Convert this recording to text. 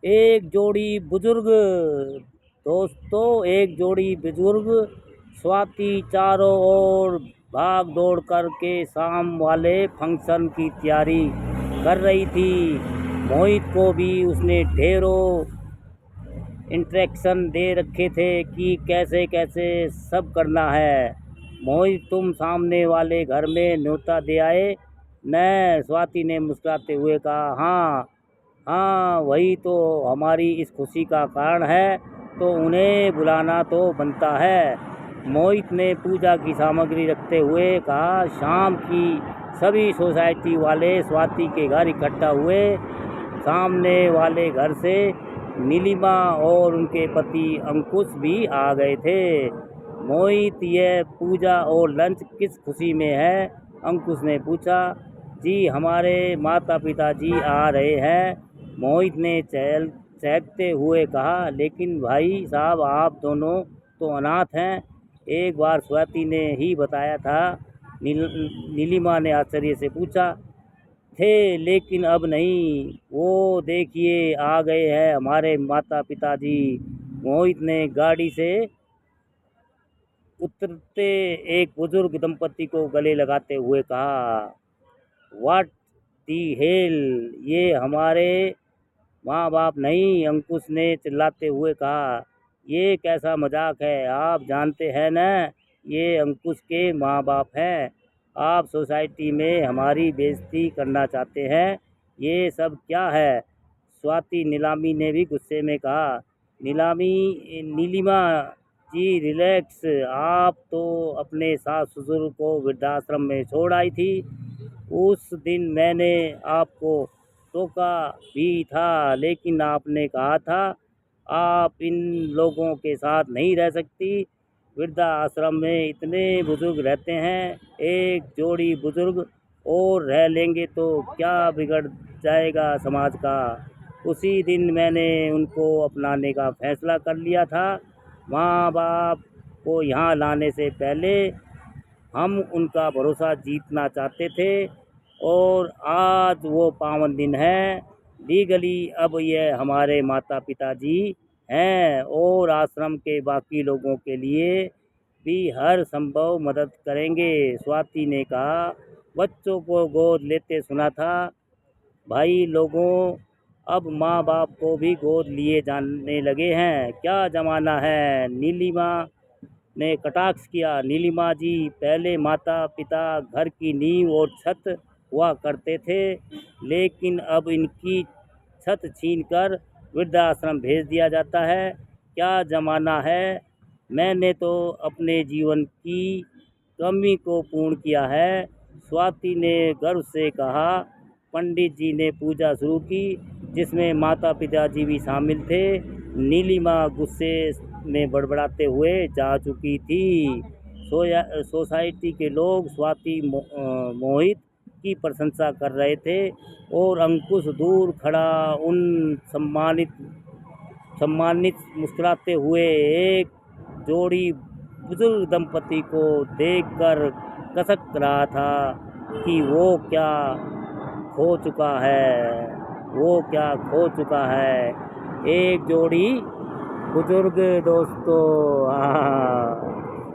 एक जोड़ी बुजुर्ग दोस्तों, एक जोड़ी बुजुर्ग स्वाति चारों ओर भाग दौड़ करके शाम वाले फंक्शन की तैयारी कर रही थी। मोहित को भी उसने ढेरों इंस्ट्रक्शन दे रखे थे कि कैसे कैसे सब करना है। मोहित, तुम सामने वाले घर में न्योता दे आए न? स्वाति ने मुस्कुराते हुए कहा। हाँ हाँ, वही तो हमारी इस खुशी का कारण है, तो उन्हें बुलाना तो बनता है। मोहित ने पूजा की सामग्री रखते हुए कहा। शाम की सभी सोसाइटी वाले स्वाति के घर इकट्ठा हुए। सामने वाले घर से नीलिमा और उनके पति अंकुश भी आ गए थे। मोहित, यह पूजा और लंच किस खुशी में है? अंकुश ने पूछा। जी, हमारे माता पिता जी आ रहे हैं, मोहित ने चहकते हुए कहा। लेकिन भाई साहब, आप दोनों तो अनाथ हैं, एक बार स्वाति ने ही बताया था। नीलिमा ने आश्चर्य से पूछा। थे, लेकिन अब नहीं। वो देखिए, आ गए हैं हमारे माता पिताजी, मोहित ने गाड़ी से उतरते एक बुजुर्ग दंपति को गले लगाते हुए कहा। व्हाट दी हेल, ये हमारे माँ बाप नहीं, अंकुश ने चिल्लाते हुए कहा। ये कैसा मजाक है? आप जानते हैं न, ये अंकुश के माँ बाप हैं। आप सोसाइटी में हमारी बेइज्जती करना चाहते हैं। ये सब क्या है? स्वाति नीलामी ने भी गुस्से में कहा। नीलिमा जी, रिलैक्स। आप तो अपने सास ससुर को वृद्धाश्रम में छोड़ आई थी। उस दिन मैंने आपको टोका भी था, लेकिन आपने कहा था आप इन लोगों के साथ नहीं रह सकती। वृद्धा आश्रम में इतने बुजुर्ग रहते हैं, एक जोड़ी बुजुर्ग और रह लेंगे तो क्या बिगड़ जाएगा समाज का। उसी दिन मैंने उनको अपनाने का फैसला कर लिया था। माँ बाप को यहाँ लाने से पहले हम उनका भरोसा जीतना चाहते थे, और आज वो पावन दिन है। लीगली अब यह हमारे माता पिताजी हैं, और आश्रम के बाकी लोगों के लिए भी हर संभव मदद करेंगे, स्वाति ने कहा। बच्चों को गोद लेते सुना था। भाई लोगों, अब माँ बाप को भी गोद लिए जाने लगे हैं। क्या ज़माना है? नीलिमा ने कटाक्ष किया। नीलिमा जी, पहले माता पिता घर की नींव और छत हुआ करते थे, लेकिन अब इनकी छत छीनकर वृद्धाश्रम भेज दिया जाता है। क्या ज़माना है? मैंने तो अपने जीवन की कमी को पूर्ण किया है, स्वाति ने गर्व से कहा। पंडित जी ने पूजा शुरू की, जिसमें माता पिताजी भी शामिल थे। नीलिमा गुस्से में बड़बड़ाते हुए जा चुकी थी। सोसाइटी के लोग स्वाति मोहित की प्रशंसा कर रहे थे, और अंकुश दूर खड़ा उन सम्मानित मुस्कुराते हुए एक जोड़ी बुजुर्ग दंपति को देखकर कसक रहा था कि वो क्या खो चुका है, वो क्या खो चुका है। एक जोड़ी बुजुर्ग दोस्तों।